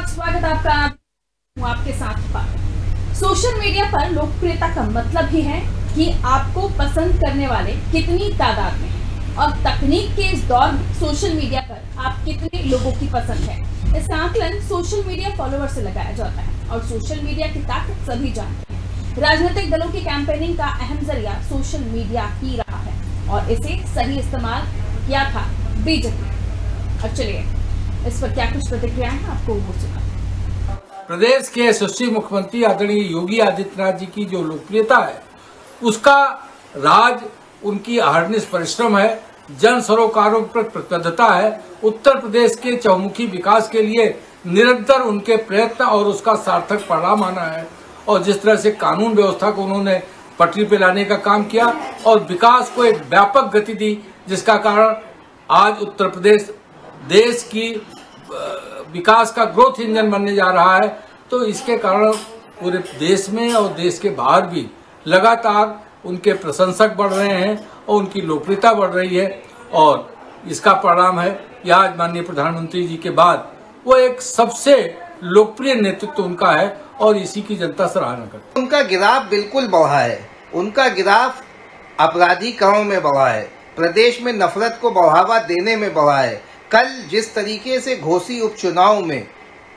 बहुत स्वागत आपका। हूं आपके साथ। सोशल मीडिया पर लोकप्रियता का मतलब ही है कि आपको पसंद करने वाले कितनी तादाद में हैं और तकनीक के इस दौर में सोशल मीडिया पर आप कितने लोगों की पसंद है। इसका आकलन सोशल मीडिया फॉलोवर से लगाया जाता है और सोशल मीडिया की ताकत सभी जानते हैं। राजनीतिक दलों की कैंपेनिंग का अहम जरिया सोशल मीडिया ही रहा है और इसे सही इस्तेमाल किया था बीजेपी। अब चलिए इस पर क्या कुछ प्रतिक्रियाएं हैं आपको वो सुना। प्रदेश के यशस्वी मुख्यमंत्री आदरणीय योगी आदित्यनाथ जी की जो लोकप्रियता है उसका राज उनकी अहर्निश परिश्रम है, जन सरोकारों पर प्रतिबद्धता है, उत्तर प्रदेश के चहुमुखी विकास के लिए निरंतर उनके प्रयत्न और उसका सार्थक परिणाम आना है। और जिस तरह से कानून व्यवस्था को उन्होंने पटरी पे लाने का काम किया और विकास को एक व्यापक गति दी, जिसका कारण आज उत्तर प्रदेश देश की विकास का ग्रोथ इंजन बनने जा रहा है। तो इसके कारण पूरे देश में और देश के बाहर भी लगातार उनके प्रशंसक बढ़ रहे हैं और उनकी लोकप्रियता बढ़ रही है। और इसका परिणाम है कि आज माननीय प्रधानमंत्री जी के बाद वो एक सबसे लोकप्रिय नेतृत्व उनका है और इसी की जनता सराहना करती है। उनका गिराफ बिल्कुल बढ़ा है, उनका गिराफ आपराधिकरण में बढ़ा है, प्रदेश में नफरत को बढ़ावा देने में बढ़ा है। कल जिस तरीके से घोसी उपचुनाव में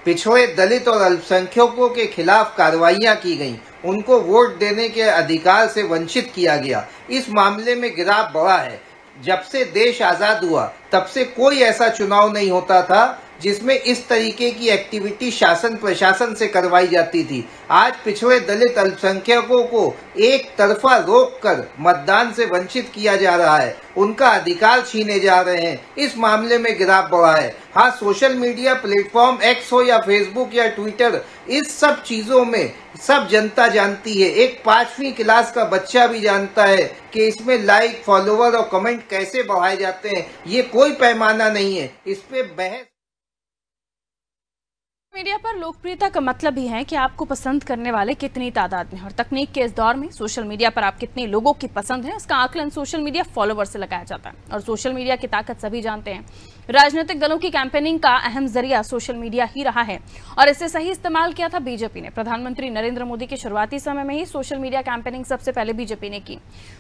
पिछड़े दलित और अल्पसंख्यकों के खिलाफ कार्रवाइयां की गईं, उनको वोट देने के अधिकार से वंचित किया गया, इस मामले में गिराफ बढ़ा है। जब से देश आजाद हुआ तब से कोई ऐसा चुनाव नहीं होता था जिसमें इस तरीके की एक्टिविटी शासन प्रशासन से करवाई जाती थी। आज पिछड़े दलित अल्पसंख्यकों को एक तरफा रोककर मतदान से वंचित किया जा रहा है, उनका अधिकार छीने जा रहे हैं, इस मामले में गिराफ बढ़ा है। हाँ, सोशल मीडिया प्लेटफॉर्म एक्स हो या फेसबुक या ट्विटर, इस सब चीजों में सब जनता जानती है, एक 5वीं क्लास का बच्चा भी जानता है कि इसमें लाइक, फॉलोवर और कमेंट कैसे बढ़ाए जाते हैं। ये कोई पैमाना नहीं है, इस पे बहस। मीडिया पर लोकप्रियता का मतलब ही है कि आपको पसंद करने वाले कितनी तादाद में और तकनीक के इस दौर में सोशल मीडिया पर आप कितने लोगों की पसंद है, उसका आकलन सोशल मीडिया फॉलोवर से लगाया जाता है और सोशल मीडिया की ताकत सभी जानते हैं। राजनीतिक दलों की कैंपेनिंग का अहम जरिया सोशल मीडिया ही रहा है और इसे सही इस्तेमाल किया था बीजेपी ने। प्रधानमंत्री नरेंद्र मोदी के शुरुआती समय में ही सोशल मीडिया कैंपेनिंग सबसे पहले बीजेपी ने की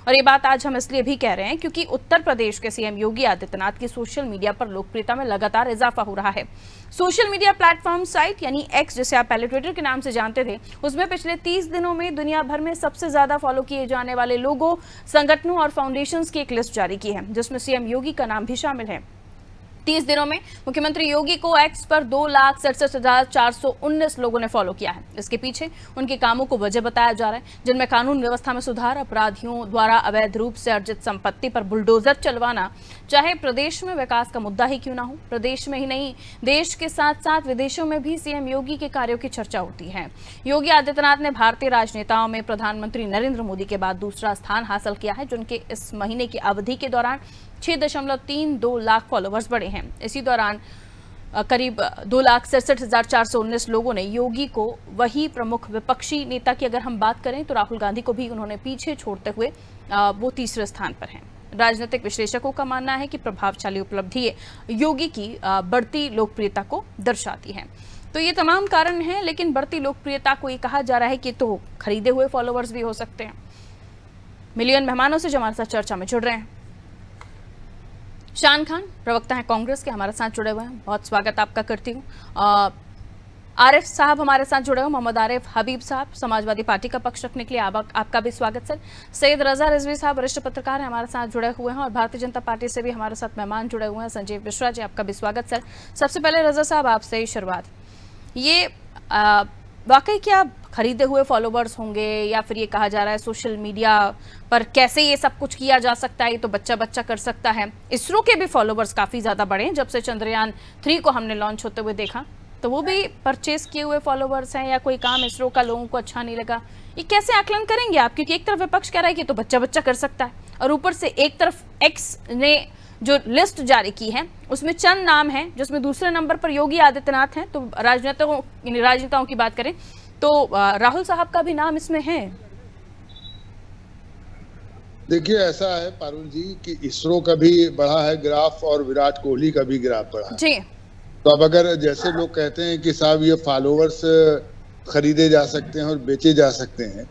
और ये बात आज हम इसलिए भी कह रहे हैं क्योंकि उत्तर प्रदेश के सीएम योगी आदित्यनाथ की सोशल मीडिया पर लोकप्रियता में लगातार इजाफा हो रहा है। सोशल मीडिया प्लेटफॉर्म साइट यानी एक्स, जिसे आप पहले ट्विटर के नाम से जानते थे, उसमें पिछले 30 दिनों में दुनिया भर में सबसे ज्यादा फॉलो किए जाने वाले लोगों, संगठनों और फाउंडेशंस की एक लिस्ट जारी की है जिसमें सीएम योगी का नाम भी शामिल है। 30 दिनों में मुख्यमंत्री योगी को एक्स पर 2,67,419 लोगों ने फॉलो किया है। इसके पीछे उनके कामों को वजह बताया जा रहा है, जिनमें कानून व्यवस्था में सुधार, अपराधियों द्वारा अवैध रूप से अर्जित संपत्ति पर बुलडोजर चलवाना, चाहे प्रदेश में विकास का मुद्दा ही क्यों ना हो। प्रदेश में ही नहीं, देश के साथ साथ विदेशों में भी सीएम योगी के कार्यों की चर्चा होती है। योगी आदित्यनाथ ने भारतीय राजनेताओं में प्रधानमंत्री नरेंद्र मोदी के बाद दूसरा स्थान हासिल किया है, जिनके इस महीने की अवधि के दौरान 6.32 लाख फॉलोवर्स बढ़े हैं। इसी दौरान करीब 2,67,419 लोगों ने योगी को, वही प्रमुख विपक्षी नेता की अगर हम बात करें तो राहुल गांधी को भी उन्होंने पीछे छोड़ते हुए वो तीसरे स्थान पर हैं। राजनीतिक विश्लेषकों का मानना है कि प्रभावशाली उपलब्धि योगी की बढ़ती लोकप्रियता को दर्शाती है। तो ये तमाम कारण हैं, लेकिन बढ़ती लोकप्रियता को ये कहा जा रहा है कि तो खरीदे हुए फॉलोवर्स भी हो सकते हैं। मिलियन मेहमानों से जो हमारे साथ चर्चा में जुड़ रहे हैं, शान खान प्रवक्ता हैं कांग्रेस के, हमारे साथ जुड़े हुए हैं, बहुत स्वागत आपका करती हूँ। आरिफ साहब हमारे साथ जुड़े हुए, मोहम्मद आरिफ हबीब साहब समाजवादी पार्टी का पक्ष रखने के लिए आपका भी स्वागत सर। सैयद रजा रिजवी साहब वरिष्ठ पत्रकार हैं, हमारे साथ जुड़े हुए हैं और भारतीय जनता पार्टी से भी हमारे साथ मेहमान जुड़े हुए हैं, संजीव मिश्रा जी, आपका भी स्वागत सर। सबसे पहले रजा साहब आपसे ही शुरुआत, ये वाकई क्या खरीदे हुए फॉलोवर्स होंगे या फिर ये कहा जा रहा है सोशल मीडिया पर कैसे ये सब कुछ किया जा सकता है, ये तो बच्चा बच्चा कर सकता है। इसरो के भी फॉलोवर्स काफ़ी ज़्यादा बढ़े हैं, जब से चंद्रयान 3 को हमने लॉन्च होते हुए देखा, तो वो भी परचेस किए हुए फॉलोवर्स हैं या कोई काम इसरो का लोगों को अच्छा नहीं लगा, ये कैसे आकलन करेंगे आप? क्योंकि एक तरफ विपक्ष कह रहा है कि तो बच्चा बच्चा कर सकता है और ऊपर से एक तरफ एक्स ने जो लिस्ट जारी की है उसमें चंद नाम हैं, जिसमें दूसरे नंबर पर योगी आदित्यनाथ हैं। तो राजनेताओं की बात करें तो राहुल साहब का भी नाम इसमें है। देखिए, ऐसा है पारुल जी कि इसरो का भी बढ़ा है ग्राफ और विराट कोहली का भी ग्राफ बढ़ा है जी। तो अब अगर जैसे लोग कहते हैं कि साहब ये फॉलोवर्स खरीदे जा सकते हैं और बेचे जा सकते हैं,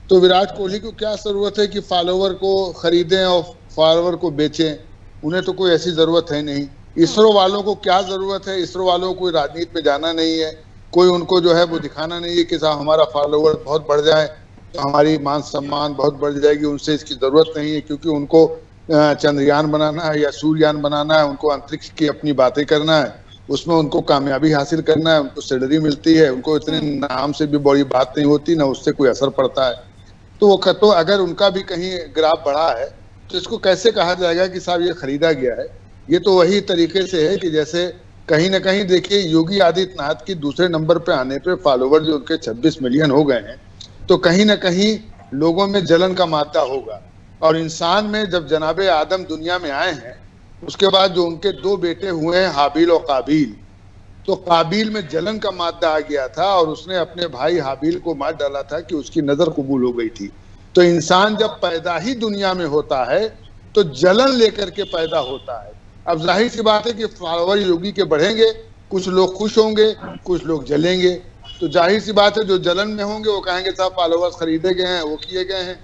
तो विराट कोहली को क्या जरूरत है कि फॉलोवर को खरीदें और फॉलोवर को बेचें? उन्हें तो कोई ऐसी जरूरत है नहीं। इसरो वालों को क्या जरूरत है? इसरो वालों को कोई राजनीति में जाना नहीं है, कोई उनको जो है वो दिखाना नहीं है कि साहब हमारा फॉलोवर बहुत बढ़ जाए तो हमारी मान सम्मान बहुत बढ़ जाएगी। उनसे इसकी जरूरत नहीं है, क्योंकि उनको चंद्रयान बनाना है या सूर्ययान बनाना है, उनको अंतरिक्ष की अपनी बातें करना है, उसमें उनको कामयाबी हासिल करना है, उनको सैलरी मिलती है, उनको इतने नाम से भी बड़ी बात नहीं होती, ना उससे कोई असर पड़ता है। तो वो तो अगर उनका भी कहीं ग्राफ बढ़ा है तो इसको कैसे कहा जाएगा कि साहब ये खरीदा गया है? ये तो वही तरीके से है कि जैसे कहीं ना कहीं देखिए योगी आदित्यनाथ की दूसरे नंबर पे आने पे फॉलोवर जो उनके 26 मिलियन हो गए हैं, तो कहीं ना कहीं लोगों में जलन का मादा होगा। और इंसान में जब जनाबे आदम दुनिया में आए हैं, उसके बाद जो उनके 2 बेटे हुए हैं हाबिल और काबिल, तो काबिल में जलन का मादा आ गया था और उसने अपने भाई हाबिल को मार डाला था कि उसकी नजर कबूल हो गई थी। तो इंसान जब पैदा ही दुनिया में होता है तो जलन लेकर के पैदा होता है। अब जाहिर सी बात है कि फॉलोवर योगी के बढ़ेंगे, कुछ लोग खुश होंगे, कुछ लोग जलेंगे। तो जाहिर सी बात है जो जलन में होंगे वो कहेंगे साहब फॉलोवर्स खरीदे गए हैं, वो किए गए हैं,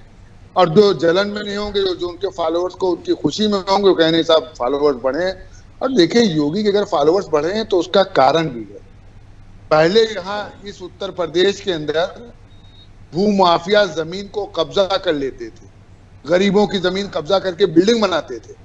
और जो जलन में नहीं होंगे, जो उनके फॉलोवर्स को उनकी खुशी में होंगे, वो कहेंगे साहब फॉलोवर्स बढ़े हैं। और देखिए योगी के अगर फॉलोवर्स बढ़े हैं तो उसका कारण भी है। पहले यहाँ इस उत्तर प्रदेश के अंदर भूमाफिया जमीन को कब्जा कर लेते थे, गरीबों की जमीन कब्जा करके बिल्डिंग बनाते थे।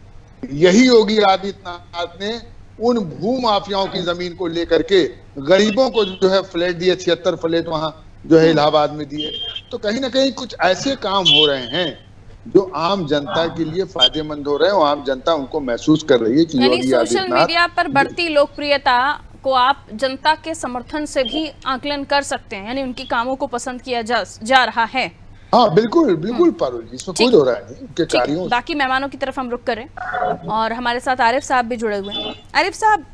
यही योगी आदित्यनाथ ने उन भूमाफियाओं की जमीन को लेकर के गरीबों को जो है फ्लैट दिए, 76 फ्लैट वहां जो है इलाहाबाद में दिए। तो कहीं ना कहीं कुछ ऐसे काम हो रहे हैं जो आम जनता के लिए फायदेमंद हो रहे हैं और आम जनता उनको महसूस कर रही है कि योगी सोशल मीडिया पर बढ़ती लोकप्रियता को आप जनता के समर्थन से भी आकलन कर सकते हैं, यानी उनकी कामों को पसंद किया जा रहा है। हाँ बिल्कुल बिल्कुल पारुल जी, इसमें कुछ हो रहा है उनके कार्यों। बाकी मेहमानों की तरफ हम रुक करें और हमारे साथ आरिफ साहब भी जुड़े हुए हैं। आरिफ साहब,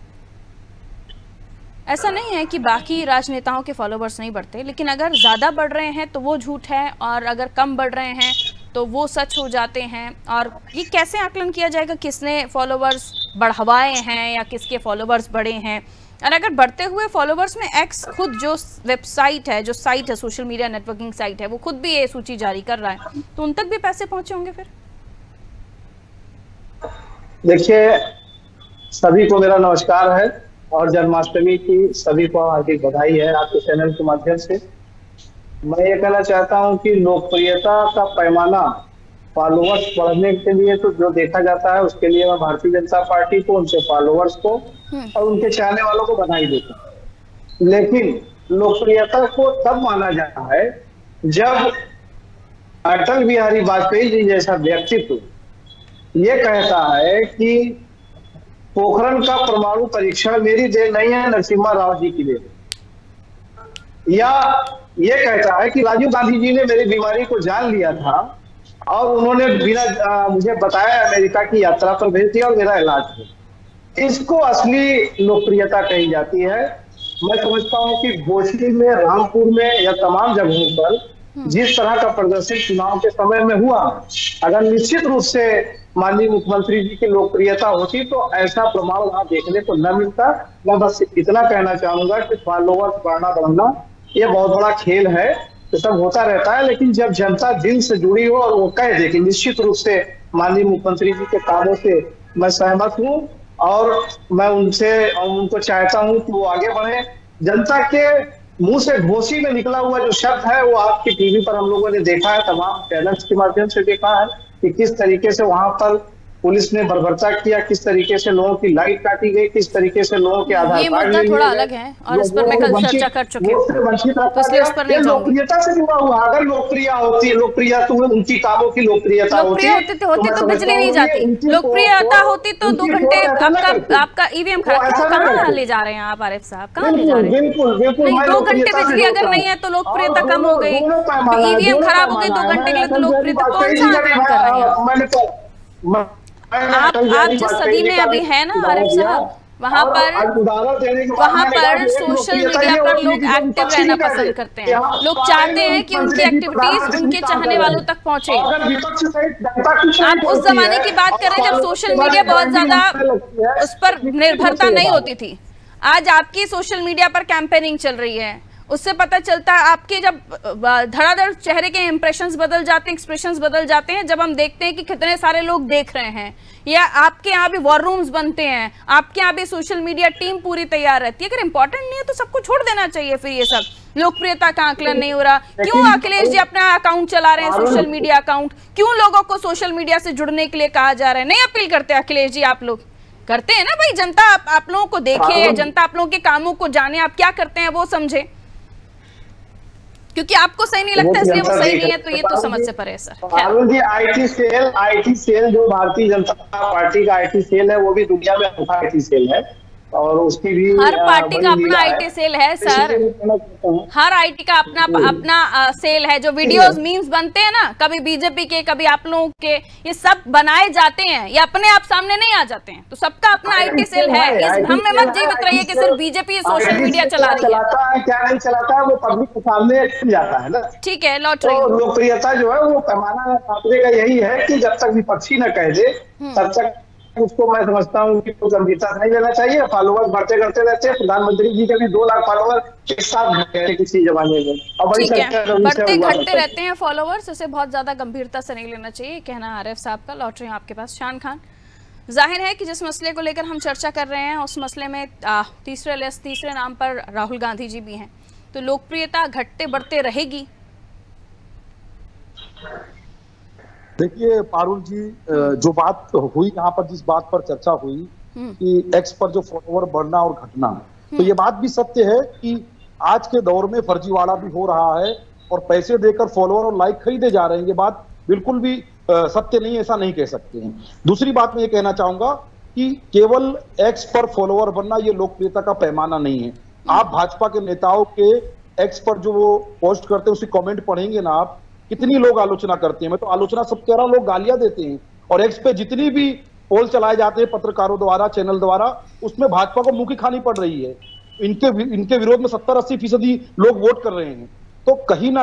ऐसा नहीं है कि बाकी राजनेताओं के फॉलोवर्स नहीं बढ़ते, लेकिन अगर ज़्यादा बढ़ रहे हैं तो वो झूठ है और अगर कम बढ़ रहे हैं तो वो सच हो जाते हैं। और ये कैसे आकलन किया जाएगा किसने फॉलोवर्स बढ़वाए हैं या किसके फॉलोवर्स बढ़े हैं? और अगर बढ़ते हुए फॉलोवर्स में एक्स खुद जो वेबसाइट है, जो साइट है, सोशल मीडिया नेटवर्किंग साइट है, वो खुद भी ये सूची जारी कर रहा है, तो उन तक भी पैसे पहुंचे होंगे फिर? देखिए, सभी को मेरा नमस्कार है और जन्माष्टमी की सभी को हार्दिक बधाई है आपके चैनल के माध्यम से। मैं ये कहना चाहता हूं कि लोकप्रियता का पैमाना फॉलोवर्स बढ़ने के लिए तो जो देखा जाता है उसके लिए मैं भारतीय जनता पार्टी को, उनके फॉलोवर्स को और उनके चाहने वालों को बधाई देता हूँ। लेकिन लोकप्रियता को तब माना जाता है जब अटल बिहारी वाजपेयी जी जैसा व्यक्तित्व ये कहता है कि पोखरण का परमाणु परीक्षण मेरी देन नहीं है, नरसिम्हा राव जी की देन, या ये कहता है कि राजीव गांधी जी ने मेरी बीमारी को जान लिया था और उन्होंने बिना मुझे बताया अमेरिका की यात्रा पर भेज दिया और मेरा इलाज किया। इसको असली लोकप्रियता कही जाती है। मैं समझता हूँ कि घोसी में, रामपुर में या तमाम जगहों पर जिस तरह का प्रदर्शन चुनाव के समय में हुआ, अगर निश्चित रूप से माननीय मुख्यमंत्री जी की लोकप्रियता होती तो ऐसा प्रमाण वहां देखने को न मिलता। मैं बस इतना कहना चाहूंगा कि फॉलोवर्स बढ़ना बढ़ना ये बहुत बड़ा खेल है, तो सब होता रहता है, लेकिन जब जनता दिल से जुड़ी हो और वो कह दे कि निश्चित रूप से माननीय मुख्यमंत्री जी के कामों से मैं सहमत हूँ और मैं उनको चाहता हूँ कि वो आगे बढ़े। जनता के मुंह से घोसी में निकला हुआ जो शब्द है वो आपकी टीवी पर हम लोगों ने देखा है, तमाम चैनल्स के माध्यम से देखा है कि किस तरीके से वहां पर पुलिस ने बर्बरता किया, किस तरीके से लोगों की लाइट काटी गई, किस तरीके से लोगों के आधार कार्ड ये थोड़ा अलग है और इस पर मैं कल चर्चा कर चुकी हूँ, तो इसलिए उस पर नहीं जाऊंगी। लोकप्रियता से जुड़ा हुआ, अगर लोकप्रियता तो उनकी कामों की लोकप्रियता होती तो बिजली नहीं जाती, लोकप्रियता होती तो 2 घंटे आपका ईवीएम कहाँ ले जा रहे हैं आप आरिफ साहब, कहाँ ले जा रहे हैं? नहीं, 2 घंटे बिजली अगर नहीं है तो लोकप्रियता कम हो गई, ईवीएम खराब हो गई 2 घंटे के लिए तो लोकप्रियता कौन सा आकलन कर रहे हैं आप जिस सदी में अभी है ना आरिफ साहब, वहाँ पर सोशल मीडिया पर लोग एक्टिव रहना पसंद करते हैं। लोग चाहते हैं कि उनकी एक्टिविटीज उनके चाहने वालों तक पहुंचे। आप उस जमाने की बात कर रहे हैं जब सोशल मीडिया बहुत ज्यादा उस पर निर्भरता नहीं होती थी। आज आपकी सोशल मीडिया पर कैंपेनिंग चल रही है, उससे पता चलता है आपके जब धड़ाधड़ चेहरे के इंप्रेशंस बदल जाते हैं, एक्सप्रेशंस बदल जाते हैं जब हम देखते हैं कि कितने सारे लोग देख रहे हैं, या आपके यहाँ भी वॉर रूम्स बनते हैं, आपके यहाँ भी सोशल मीडिया टीम पूरी तैयार रहती है। अगर इंपॉर्टेंट नहीं है तो सबको छोड़ देना चाहिए। फिर ये सब लोकप्रियता का आकलन नहीं हो रहा, क्यों अखिलेश जी अपना अकाउंट चला रहे हैं, सोशल मीडिया अकाउंट, क्यों लोगों को सोशल मीडिया से जुड़ने के लिए कहा जा रहा है? नहीं अपील करते अखिलेश जी? आप लोग करते हैं ना भाई, जनता आप लोगों को देखे, जनता आप लोगों के कामों को जाने, आप क्या करते हैं वो समझे। क्योंकि आपको सही नहीं लगता इसलिए वो सही नहीं है, तो ये तो समझ से परे है sir. Parul ji, IT cell जो भारतीय जनता पार्टी का आईटी सेल है, वो भी दुनिया में अनोखा आईटी सेल है, और उसकी भी हर पार्टी का अपना आईटी सेल है सर, हर आईटी का अपना सेल है। जो वीडियोस मीम्स बनते हैं ना, कभी बीजेपी के कभी आप लोगों के, ये सब बनाए जाते हैं, ये अपने आप सामने नहीं आ जाते हैं, तो सबका अपना आईटी सेल है। इस भ्रम में मत जीवित रहिए कि सिर्फ बीजेपी सोशल मीडिया चला रही है। क्या नहीं चलाता है वो पब्लिक के सामने जाता है ना। ठीक है, लौट रही तो लोकप्रियता जो है वो पैमाना नापने का यही है कि जब तक विपक्षी न कह दे तब तक उसको मैं समझता हूँ कि कोई गंभीरता नहीं लेना चाहिए। फॉलोवर्स बढ़ते करते रहते हैं, प्रधानमंत्री जी के भी 2 लाख फॉलोवर एक साथ घटे किसी जमाने में, ठीक है, बढ़ते घटते रहते हैं फॉलोवर्स, इसे बहुत ज्यादा गंभीरता से नहीं लेना चाहिए, कहना आरिफ साहब का। लौट रही हूँ आपके पास शान खान। जाहिर है कि जिस मसले को लेकर हम चर्चा कर रहे हैं उस मसले में तीसरे नाम पर राहुल गांधी जी भी हैं, तो लोकप्रियता घटते बढ़ते रहेगी? देखिए पारुल जी, जो बात हुई यहाँ पर, जिस बात पर चर्चा हुई कि एक्स पर जो फॉलोवर बढ़ना और घटना, तो ये बात भी सत्य है कि आज के दौर में फर्जीवाड़ा भी हो रहा है और पैसे देकर फॉलोवर और लाइक खरीदे जा रहे हैं। ये बात बिल्कुल भी सत्य नहीं, ऐसा नहीं कह सकते हैं। दूसरी बात मैं ये कहना चाहूंगा कि केवल एक्स पर फॉलोवर बनना ये लोकप्रियता का पैमाना नहीं है। आप भाजपा के नेताओं के एक्स पर जो वो पोस्ट करते हैं, उसकी कमेंट पढ़ेंगे ना आप, कितनी लोग आलोचना करते हैं। मैं तो आलोचना सब कह रहा हूं, लोग गालियां देते हैं। और एक्स पे जितनी भी पोल चलाए जाते हैं पत्रकारों द्वारा, चैनल द्वारा, उसमें भाजपा को मुंह की खानी पड़ रही है। इनके विरोध में 70-80% लोग वोट कर रहे हैं। तो कहीं ना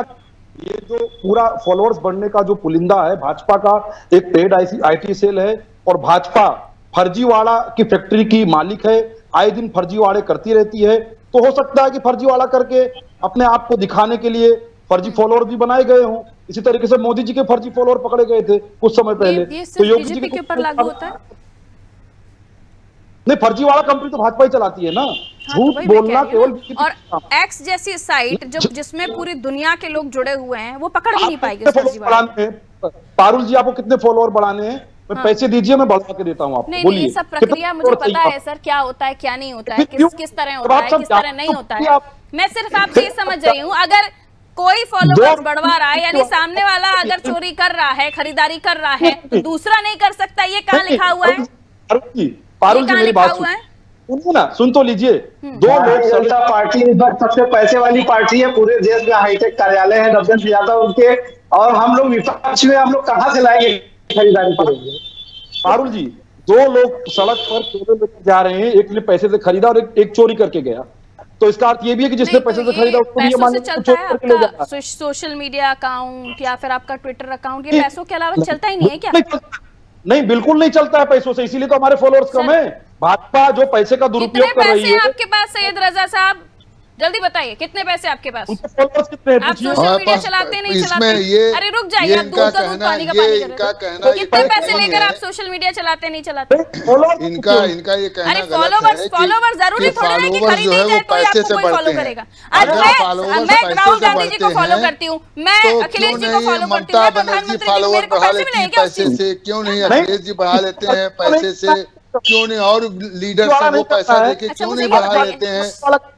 ये जो पूरा फॉलोअर्स बढ़ने का जो पुलिंदा है, भाजपा का एक पेड आईटी सेल है, और भाजपा फर्जीवाड़ा की फैक्ट्री की मालिक है, आए दिन फर्जीवाड़े करती रहती है। तो हो सकता है कि फर्जीवाड़ा करके अपने आप को दिखाने के लिए फर्जी फॉलोअर भी बनाए गए हों। इसी तरीके से मोदी जी के फर्जी फॉलोअर पकड़े गए थे कुछ समय पहले। तो योगी जी के ऊपर लागू होता है? नहीं, फर्जीवाड़ा कंपनी तो भाजपा ही चलाती है ना। झूठ तो बोलना केवल, और एक्स जैसी साइट जिसमें पूरी दुनिया के लोग जुड़े हुए हैं, वो पकड़ भी नहीं पाएगी। पारुल जी, आपको कितने फॉलोअर बढ़ाने हैं? पैसे दीजिए, मैं बढ़ा के देता हूँ आपको। नहीं, ये सब प्रक्रिया मुझे पता है सर, क्या होता है क्या नहीं होता है, किस तरह होता है, किस तरह नहीं होता है। मैं सिर्फ आपसे ये समझ रही हूँ, अगर कोई फॉलोवर्स बढ़वा रहा है, यानी सामने वाला अगर चोरी कर रहा है, खरीदारी कर रहा है, तो दूसरा नहीं कर सकता, ये कहाँ लिखा हुआ है? पारुल जी, मेरी बात सुनिए ना, सुन तो लीजिए। 2 लोग, जनता पार्टी सबसे पैसे वाली पार्टी है, पूरे देश में हाईटेक कार्यालय है 10 से ज्यादा उनके, और हम लोग विपक्ष में, हम लोग कहाँ से लाएंगे खरीदारी करेंगे? पारुल जी, 2 लोग सड़क पर केले लेकर जा रहे हैं, एक ने पैसे से खरीदा और एक चोरी करके गया। तो इसका अर्थ ये भी है कि जिसने पैसे से खरीदा उसको ये मान चलता है आपका सोशल मीडिया अकाउंट या फिर आपका ट्विटर अकाउंट, ये पैसों के अलावा चलता ही नहीं है क्या? नहीं, बिल्कुल नहीं चलता है पैसों से, इसीलिए तो हमारे फॉलोअर्स कम है। भाजपा जो पैसे का दुरुपयोग कर रही है। आपके पास सैयद रजा साहब, जल्दी बताइए कितने पैसे आपके पास? कितने? आप सोशल मीडिया चलाते नहीं चलाते? अरे रुक जाइए, आप दूध का दूध पानी का पानी कर रहे हैं। कितने पैसे लेकर आप सोशल मीडिया चलाते नहीं चलाते? इनका ये कहना अरे फॉलोवर्स जरूरी थोड़ी है कि खरीदे जाए तो आपको कोई फॉलो करेगा। आज मैं राहुल गांधी जी को फॉलो करती हूँ, मैं अखिलेश जी को फॉलो करती हूँ, मैं प्रधानमंत्री जी, मेरे को पैसे मिलेंगे क्या? पैसे से क्यों नहीं अखिलेश जी बढ़ा लेते हैं? पैसे से क्यों नहीं? और लीडर से वो पैसा देके क्यों नहीं बढ़ा लेते हैं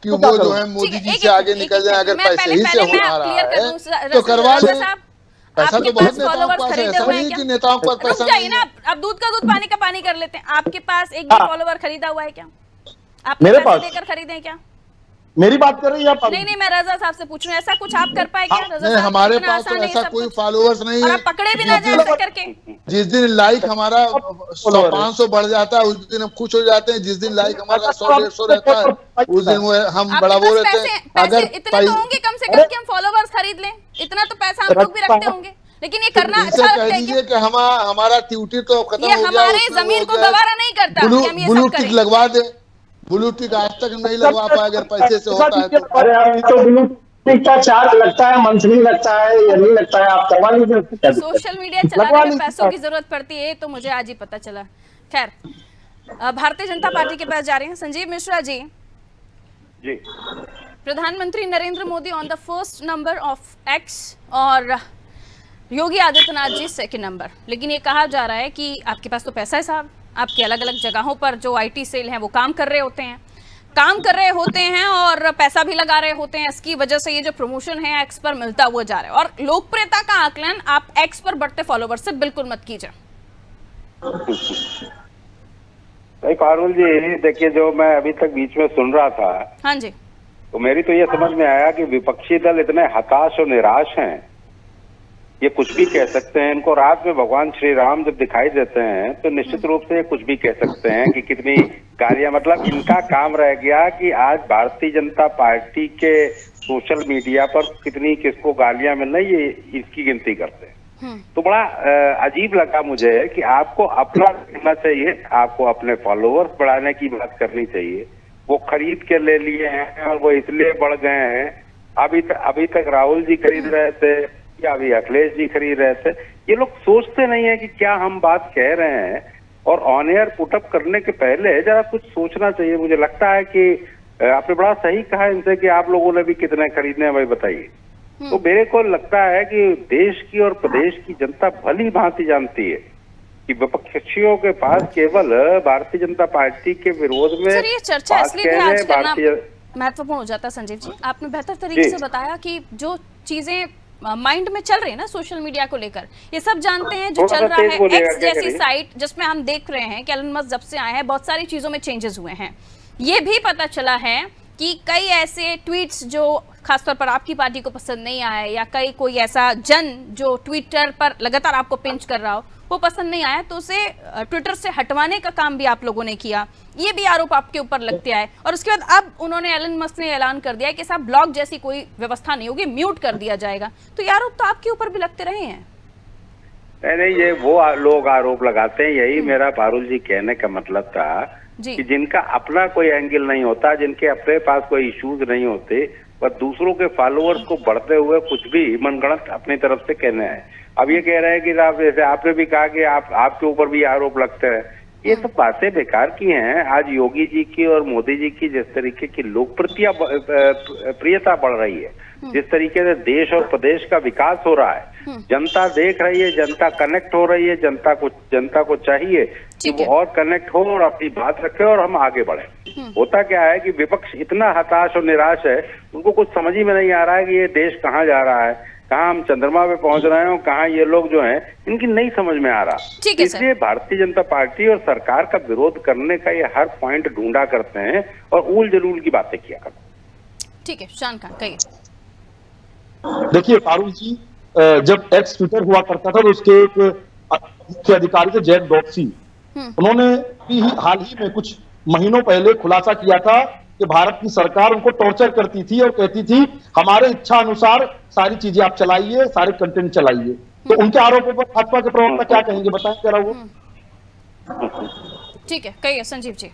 कि वो जो है मोदी जी से आगे निकल जाए? अगर पैसे ही से हो रहा है तो करवा दे। पैसा तो बहुत नेताओं के पास है, ऐसा नहीं कि नेताओं के पास पैसा नहीं है। अब दूध का दूध पानी का पानी कर लेते हैं। आपके पास एक भी फॉलोवर खरीदा हुआ है क्या? आप मेरे पास लेकर खरीदे क्या? मेरी बात कर रही है आप? नहीं, मैं रजा साहब से पूछ रही हूँ, ऐसा कुछ आप कर पाए क्या? नहीं, हमारे पास तो ऐसा कोई फॉलोवर्स नहीं है। पकड़े भी ना जाए करके। जिस दिन लाइक हमारा 100-500 बढ़ जाता है, उस दिन हम खुश हो जाते हैं। जिस दिन लाइक हमारा 100-150 रहता है, उस दिन वो हम बड़ा वो रहते हैं। अगर इतने तो होंगे कम से कम कि हम फॉलोवर्स खरीद लें, इतना तो पैसा हम लोग भी रखते होंगे, लेकिन ये करना अच्छा लगता है क्या? कि हमारा ड्यूटी तो खत्म हो गया, हमारे जमीन को गवारा नहीं करता। ब्लू टिक लगवा दे, ब्लू टिक आज तक नहीं लगवा पाए, अगर पैसे से होता है तो। अरे अब तो ब्लू टिक का चार्ज लगता है, मंथली लगता है, ईयरली लगता है, आप करवा लीजिए। सोशल मीडिया चलाने में पैसों की जरूरत पड़ती है तो मुझे आज ही पता चला। खैर, भारतीय जनता पार्टी के पास जा रहे हैं संजीव मिश्रा जी। जी, प्रधानमंत्री Narendra Modi on the first number of x और योगी आदित्यनाथ जी सेकंड नंबर, लेकिन ये कहा जा रहा है कि आपके पास तो पैसा है साहब, आपके अलग अलग जगहों पर जो आईटी सेल हैं वो काम कर रहे होते हैं और पैसा भी लगा रहे होते हैं। इसकी वजह से ये जो प्रमोशन है एक्स पर मिलता हुआ जा रहा है। और लोकप्रियता का आकलन आप एक्स पर बढ़ते फॉलोवर से बिल्कुल मत कीजिए। नहीं पारुल जी, देखिए जो मैं अभी तक बीच में सुन रहा था, हाँ जी, तो मेरी तो ये समझ में आया कि विपक्षी दल इतने हताश और निराश हैं, ये कुछ भी कह सकते हैं। इनको रात में भगवान श्री राम जब दिखाई देते हैं तो निश्चित रूप से ये कुछ भी कह सकते हैं कि कितनी गालियां, मतलब इनका काम रह गया कि आज भारतीय जनता पार्टी के सोशल मीडिया पर कितनी किसको गालियां मिल रही है इसकी गिनती करते हैं। तो बड़ा अजीब लगा मुझे कि आपको अपना देखना चाहिए, आपको अपने फॉलोअर्स बढ़ाने की बात करनी चाहिए। वो खरीद के ले लिए हैं और वो इसलिए बढ़ गए हैं। अभी तक राहुल जी खरीद रहे थे या अभी अखिलेश जी खरीद रहे थे। ये लोग सोचते नहीं है कि क्या हम बात कह रहे हैं, और ऑन एयर पुटअप करने के पहले जरा कुछ सोचना चाहिए। मुझे लगता है कि आपने बड़ा सही कहा इनसे कि आप लोगों ने भी कितने खरीदने हैं भाई बताइए। तो मेरे को लगता है कि देश की और प्रदेश की जनता भली भांति जानती है कि विपक्षियों के पास केवल भारतीय जनता पार्टी के विरोध में सर, ये चर्चा इसलिए भी आज करना महत्वपूर्ण हो जाता है। संजीव जी, आपने बेहतर तरीके से बताया कि जो चीजें माइंड में चल रही है ना सोशल मीडिया को लेकर, ये सब जानते हैं। जो चल रहा है एक्स जैसी साइट जिसमें हम देख रहे हैं कि एलन मस्क जब से आए हैं बहुत सारी चीजों में चेंजेस हुए हैं। ये भी पता चला है कि कई ऐसे ट्वीट्स जो खासतौर पर आपकी पार्टी को पसंद नहीं आए, या कोई ऐसा जन जो ट्विटर पर लगातार आपको पिंच कर रहा हो वो पसंद नहीं आया, तो उसे ट्विटर से हटवाने का काम भी आप लोगों ने किया। ये भी आरोप आपके ऊपर लगते आए। और उसके बाद अब उन्होंने एलन मस्क ने ऐलान कर दिया कि साहब ब्लॉक जैसी कोई व्यवस्था नहीं होगी, म्यूट कर दिया जाएगा। तो ये आरोप तो आपके ऊपर भी लगते रहे हैं। नहीं, ये वो लोग आरोप लगाते हैं। यही मेरा पारुल जी कहने का मतलब था कि जिनका अपना कोई एंगल नहीं होता, जिनके अपने पास कोई इश्यूज नहीं होते, वह दूसरों के फॉलोअर्स को बढ़ते हुए कुछ भी मनगढ़ंत अपनी तरफ से कहने हैं। अब ये कह रहे हैं कि आप, जैसे आपने भी कहा कि आपके ऊपर भी आरोप लगते हैं, ये सब बातें बेकार की हैं। आज योगी जी की और मोदी जी की जिस तरीके की लोकप्रियता बढ़ रही है, जिस तरीके से देश और प्रदेश का विकास हो रहा है, जनता देख रही है, जनता कनेक्ट हो रही है। जनता को चाहिए कि वो और कनेक्ट हो और अपनी बात रखे और हम आगे बढ़े। होता क्या है कि विपक्ष इतना हताश और निराश है, उनको कुछ समझ ही में नहीं आ रहा है कि ये देश कहाँ जा रहा है, कहाँ हम चंद्रमा पे पहुंच रहे हैं, कहाँ ये लोग जो हैं इनकी नहीं समझ में आ रहा। इसलिए भारतीय जनता पार्टी और सरकार का विरोध करने का ये हर पॉइंट ढूंढा करते हैं और उल जलूल की बातें किया करते हैं। ठीक है, शान खान कहिए। देखिए पारुल जी, जब एक्स ट्विटर हुआ करता था तो उसके एक मुख्य अधिकारी थे जैक डॉक्सी, उन्होंने भी हाल ही में कुछ महीनों पहले खुलासा किया था कि भारत की सरकार उनको टॉर्चर करती थी और कहती थी हमारे इच्छा अनुसार सारी चीजें आप चलाइए, सारे कंटेंट चलाइए। तो उनके आरोपों पर भाजपा के प्रवक्ता क्या कहेंगे, बताएं जरा वो। ठीक है, कहिए संजीव जी,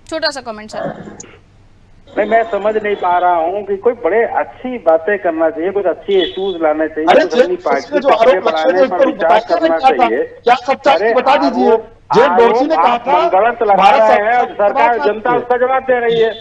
छोटा सा कमेंट सर। नहीं, मैं समझ नहीं पा रहा हूँ कि कोई बड़े अच्छी बातें करना चाहिए, कुछ अच्छी इश्यूज लाने चाहिए, अपनी पार्टी को आगे बढ़ाने पर विचार करना चाहिए। क्या सच्चाई बता दीजिए। जैक डॉक्सी ने कहा था गलत लगा रहे हैं और सरकार, जनता उसका जवाब दे रही है।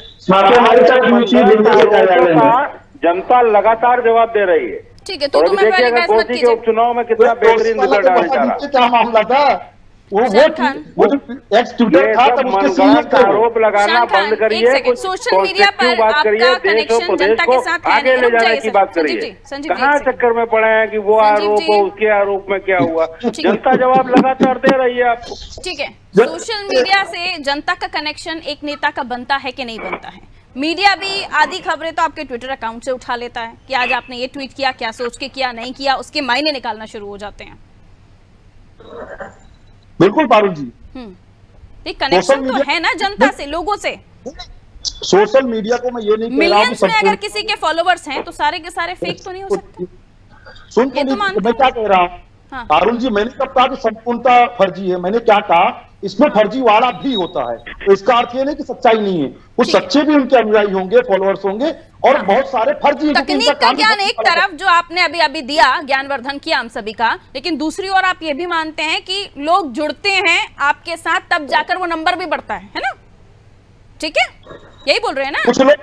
जनता लगातार जवाब दे रही है। ठीक है, तो देखिए अगर कोसी के उपचुनाव में कितना बेहतरीन रिजल्ट आया जा रहा है। क्या मामला था वो एक्स ट्विटर था, तब उसके सीईओ थे। आरोप लगाना बंद करिए, सोशल मीडिया पर आपका कनेक्शन जनता के साथ आगे ले जाने की बात करिए। कहाँ चक्कर में पड़े हैं कि वो आरोप हो, उसके आरोप में क्या हुआ। जनता जवाब लगातार दे रही है आपको। ठीक है, सोशल मीडिया से जनता का कनेक्शन एक नेता का बनता है कि नहीं बनता है। मीडिया भी आधी खबरें तो आपके ट्विटर अकाउंट से उठा लेता है कि आज आपने ये ट्वीट किया, क्या सोच के किया, नहीं किया, उसके मायने निकालना शुरू हो जाते हैं। बिल्कुल पारुल जी, कनेक्शन तो है ना जनता से, लोगों से। सोशल मीडिया को मैं ये नहीं कह रहा हूं मिलियंस में अगर किसी के फॉलोवर्स हैं तो सारे के सारे फेक तो नहीं हो सकते। सुन तो मैं क्या कह रहा हूँ पारुल जी, मैंने कब कहा कि संपूर्णता फर्जी है। मैंने क्या कहा इसमें फर्जीवाड़ा भी होता है। तो इसका अर्थ ये नहीं कि सच्चाई नहीं है, कुछ सच्चे भी उनके अनुयायी होंगे, फॉलोअर्स होंगे, और बहुत सारे फर्जी। तकनीक का ज्ञान एक तरफ जो आपने अभी अभी दिया, ज्ञानवर्धन किया हम सभी का, लेकिन दूसरी ओर आप ये भी मानते हैं कि लोग जुड़ते हैं आपके साथ तब जाकर वो नंबर भी बढ़ता है ना? ठीक है, यही बोल रहे हैं ना?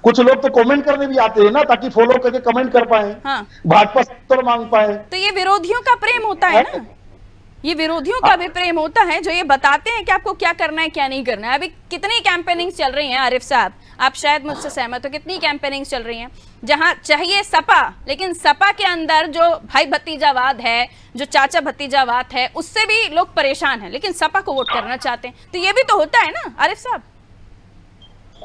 कुछ लोग तो कमेंट करने भी आते हैं ना, ताकि फॉलो करके कमेंट कर पाए, हाँ। भाजपा से मांग पाए। तो ये विरोधियों का प्रेम होता है ना, ये विरोधियों का भी प्रेम होता है जो ये बताते हैं कि आपको क्या करना है क्या नहीं करना है। अभी कितनी कैंपेनिंग चल रही है आरिफ साहब, आप शायद मुझसे सहमत हो, कितनी कैंपेनिंग चल रही है जहां चाहिए सपा, लेकिन सपा के अंदर जो भाई भतीजावाद है, जो चाचा भतीजावाद है, उससे भी लोग परेशान हैं, लेकिन सपा को वोट करना चाहते हैं। तो ये भी तो होता है ना आरिफ साहब?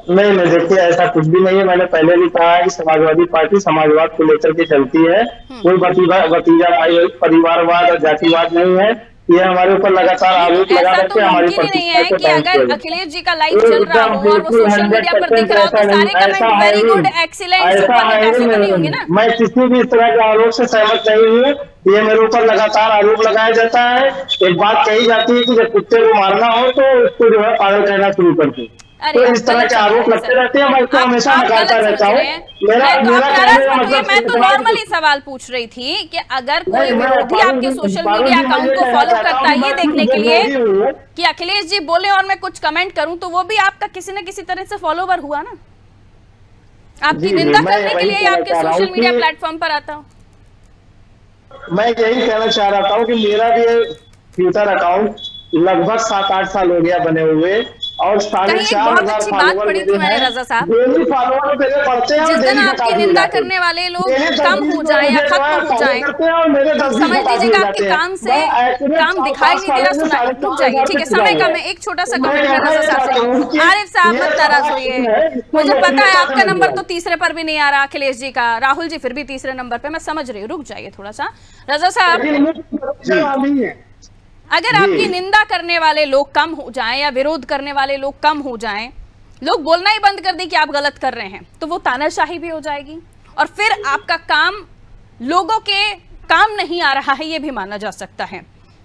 नहीं, देखिए ऐसा कुछ भी नहीं है। मैंने पहले भी कहा है कि समाजवादी पार्टी समाजवाद को लेकर के चलती है, कोई भतीजा परिवारवाद और जातिवाद नहीं है। ये हमारे ऊपर लगातार आरोप लगा रहे हैं। हमारी नहीं है कि अगर अखिलेश जी का लाइव चल रहा हो और वो सोशल मीडिया पर दिख रहा हो तो सारे comment very good, excellent, super, ऐसे तो नहीं होंगे ना? मैं किसी भी इस तरह के आरोप से सहमत नहीं हूँ। ये मेरे ऊपर लगातार आरोप लगाया जाता है। एक बात कही जाती है कि जब कुत्ते को मारना हो तो उसको जो है पागल कहना शुरू कर दो। तो इस तरह के आरोप लगते रहते हैं, मैं इसको हमेशा नकारता रहता हूँ। मैं तो नॉर्मली सवाल पूछ रही थी कि अगर कोई विरोधी आपके सोशल मीडिया अकाउंट को फॉलो करता है ये देखने के लिए कि अखिलेश जी बोले और मैं कुछ कमेंट करूं, तो वो भी आपका किसी न किसी तरह से फॉलोवर हुआ ना, आपकी निंदा करने के लिए आपके सोशल मीडिया प्लेटफॉर्म पर आता हूँ। मैं यही कहना चाह रहा था कि मेरा भी ट्विटर अकाउंट लगभग 7-8 साल हो गया बने हुए, और 4,500 फॉलोवर जिस दिन आपकी हैं। निंदा करने वाले लोग कम हो जाए या खत्म हो जाए तो समझ लीजिएगा आपके काम से काम दिखाई नहीं दे रहा, सुना रुक जाइए। ठीक है, समय कम है, एक छोटा सा कमेंट मैं रजा साहब से लूं। आरिफ साहब मत नाराज होइए, मुझे पता है आपका नंबर तो तीसरे पर भी नहीं आ रहा, अखिलेश जी का, राहुल जी फिर भी तीसरे नंबर पे, मैं समझ रही हूँ, रुक जाइए थोड़ा सा। रजा साहब, अगर आपकी निंदा करने वाले लोग कम हो जाएं या विरोध करने वाले लोग कम हो जाएं, लोग बोलना ही बंद कर दें कि आप गलत कर रहे हैं, तो वो तानाशाही भी हो जाएगी और फिर आपका काम लोगों के काम नहीं आ रहा है, ये भी माना जा सकता है।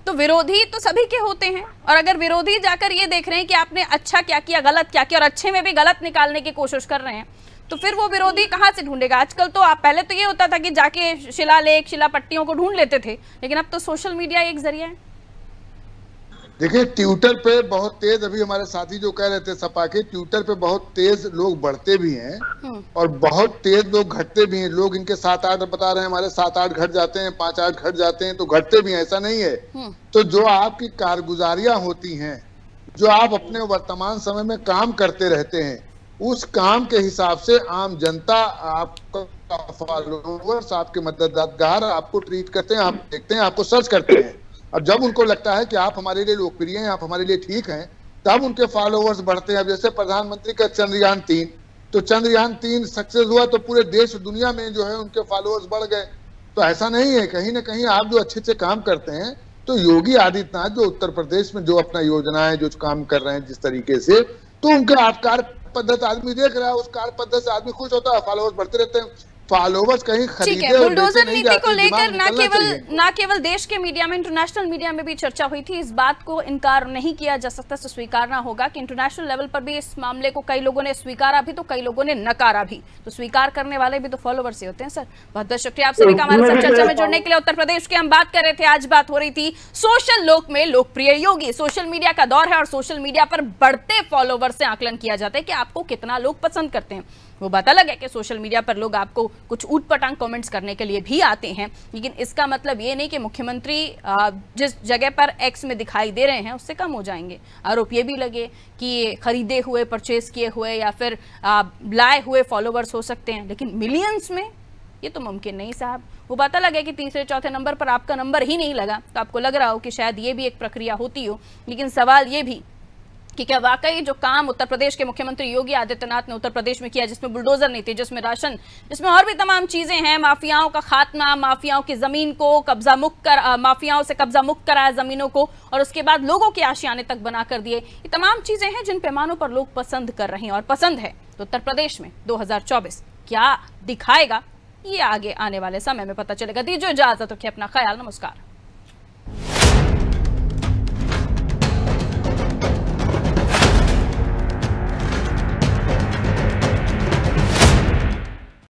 तो विरोधी तो सभी के होते हैं, और अगर विरोधी जाकर ये देख रहे हैं कि आपने अच्छा क्या किया, गलत क्या किया, और अच्छे में भी गलत निकालने की कोशिश कर रहे हैं, तो फिर वो विरोधी कहाँ से ढूंढेगा? आजकल तो आप, पहले तो ये होता था कि जाके शिलालेख शिलापट्टियों को ढूंढ लेते थे, लेकिन अब तो सोशल मीडिया एक जरिया है। देखिए, ट्विटर पे बहुत तेज, अभी हमारे साथी जो कह रहे थे सपा के, ट्विटर पे बहुत तेज लोग बढ़ते भी हैं और बहुत तेज लोग घटते भी हैं। लोग इनके 7-8 बता रहे हैं, हमारे 7-8 घट जाते हैं, 5-8 घट जाते हैं, तो घटते भी हैं, ऐसा नहीं है। तो जो आपकी कारगुजारियां होती हैं, जो आप अपने वर्तमान समय में काम करते रहते हैं, उस काम के हिसाब से आम जनता, आपका फॉलोवर्स, आपके मददगार आपको ट्रीट करते हैं, आप देखते हैं, आपको सर्च करते हैं। और जब उनको लगता है कि आप हमारे लिए लोकप्रिय हैं, आप हमारे लिए ठीक हैं, तब उनके फॉलोवर्स बढ़ते हैं। अब जैसे प्रधानमंत्री का चंद्रयान 3, तो चंद्रयान 3 सक्सेस हुआ तो पूरे देश दुनिया में जो है उनके फॉलोवर्स बढ़ गए। तो ऐसा नहीं है, कहीं ना कहीं आप जो अच्छे अच्छे काम करते हैं, तो योगी आदित्यनाथ जो उत्तर प्रदेश में जो अपना योजनाएं जो काम कर रहे हैं जिस तरीके से, तो उनका आप कार्य पद्धति आदमी देख रहा है, उस कार्य पद्धति से आदमी खुश होता है, फॉलोवर्स बढ़ते रहते हैं। फॉलोवर्स कहीं खरीदे और बुलडोजर नीति को लेकर ना केवल देश के मीडिया में, इंटरनेशनल मीडिया में भी चर्चा हुई थी। इस बात को इनकार नहीं किया जा सकता, तो स्वीकारना होगा कि इंटरनेशनल लेवल पर भी इस मामले को कई लोगों ने स्वीकारा भी, तो कई लोगों ने नकारा भी। तो स्वीकार करने वाले भी तो फॉलोवर्स ही होते हैं। सर, बहुत बहुत शुक्रिया आप सभी का हमारे साथ चर्चा में जुड़ने के लिए। उत्तर प्रदेश की हम बात कर रहे थे, आज बात हो रही थी सोशल लोक में लोकप्रिय योगी। सोशल मीडिया का दौर है और सोशल मीडिया पर बढ़ते फॉलोवर्स से आकलन किया जाता है कि आपको कितना लोग पसंद करते हैं। वो बात अलग है कि सोशल मीडिया पर लोग आपको कुछ ऊटपटांग कमेंट्स करने के लिए भी आते हैं, लेकिन इसका मतलब ये नहीं कि मुख्यमंत्री जिस जगह पर एक्स में दिखाई दे रहे हैं उससे कम हो जाएंगे। आरोप ये भी लगे कि खरीदे हुए, परचेज किए हुए या फिर लाए हुए फॉलोवर्स हो सकते हैं, लेकिन मिलियंस में ये तो मुमकिन नहीं साहब। वो बात अलग है कि तीसरे चौथे नंबर पर आपका नंबर ही नहीं लगा, तो आपको लग रहा हो कि शायद ये भी एक प्रक्रिया होती हो, लेकिन सवाल ये भी कि क्या वाकई जो काम उत्तर प्रदेश के मुख्यमंत्री योगी आदित्यनाथ ने उत्तर प्रदेश में किया, जिसमें बुलडोजर नीति, जिसमें राशन, जिसमें और भी तमाम चीजें हैं, माफियाओं का खात्मा, माफियाओं की जमीन को कब्जा मुक्त कर, माफियाओं से कब्जा मुक्त कराया जमीनों को, और उसके बाद लोगों के आशियाने तक बना कर दिए। ये तमाम चीजें हैं जिन पैमानों पर लोग पसंद कर रहे हैं और पसंद है। तो उत्तर प्रदेश में 2024 क्या दिखाएगा, ये आगे आने वाले समय में पता चलेगा। दीजिए इजाजत, रखिए अपना ख्याल, नमस्कार।